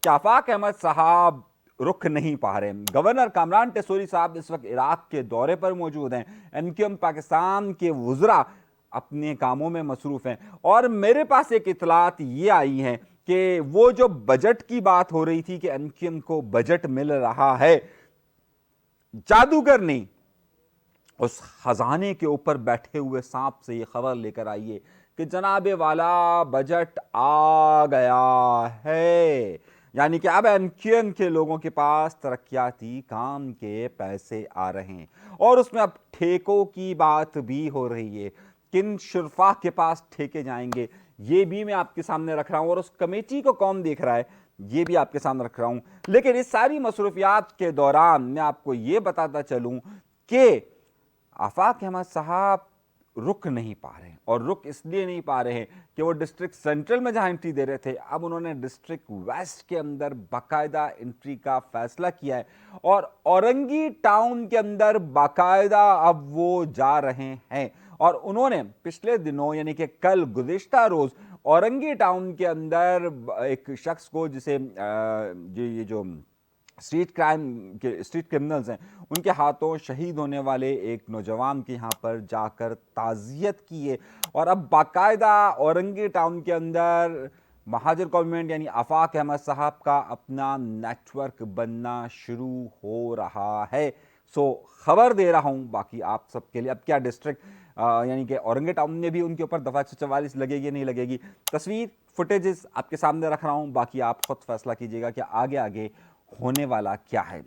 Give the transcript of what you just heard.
कि आफाक अहमद साहब रुक नहीं पा रहे। गवर्नर कामरान टेसोरी साहब इस वक्त इराक के दौरे पर मौजूद हैं। एमक्यूएम पाकिस्तान के वुज़रा अपने कामों में मसरूफ हैं और मेरे पास एक इतलात ये आई हैं कि वो जो बजट की बात हो रही थी कि एमक्यूएम को बजट मिल रहा है, जादूगर नहीं, उस खजाने के ऊपर बैठे हुए सांप से ये खबर लेकर आइए कि जनाबे वाला बजट आ गया है। यानी कि अब एमक्यूएम के लोगों के पास तरक्याती काम के पैसे आ रहे हैं और उसमें अब ठेकों की बात भी हो रही है। किन शुरफा के पास ठेके जाएंगे ये भी मैं आपके सामने रख रहा हूं और उस कमेटी को कौन देख रहा है ये भी आपके सामने रख रहा हूं। लेकिन इस सारी मसरूफियात के दौरान मैं आपको ये बताता चलूं कि आफाक अहमद साहब रुक नहीं पा रहे हैं और रुक इसलिए नहीं पा रहे हैं कि वो डिस्ट्रिक्ट सेंट्रल में जहां एंट्री दे रहे थे, अब उन्होंने डिस्ट्रिक्ट वेस्ट के अंदर बाकायदा एंट्री का फैसला किया है और औरंगी टाउन के अंदर बाकायदा अब वो जा रहे हैं। और उन्होंने पिछले दिनों यानी कि कल गुज़िश्ता रोज औरंगी टाउन के अंदर एक शख्स को जिसे ये जो स्ट्रीट क्रिमिनल्स हैं उनके हाथों शहीद होने वाले एक नौजवान के यहाँ पर जाकर ताज़ियत की है और अब बाकायदा औरंगी टाउन के अंदर महाजर गवर्नमेंट यानी आफाक अहमद साहब का अपना नेटवर्क बनना शुरू हो रहा है। सो खबर दे रहा हूँ बाकी आप सबके लिए। अब क्या डिस्ट्रिक्ट यानी कि औरंगी टाउन में भी उनके ऊपर दफ़ा 144 लगेगी नहीं लगेगी, तस्वीर फुटेजेस आपके सामने रख रहा हूँ, बाकी आप खुद फैसला कीजिएगा कि आगे आगे होने वाला क्या है।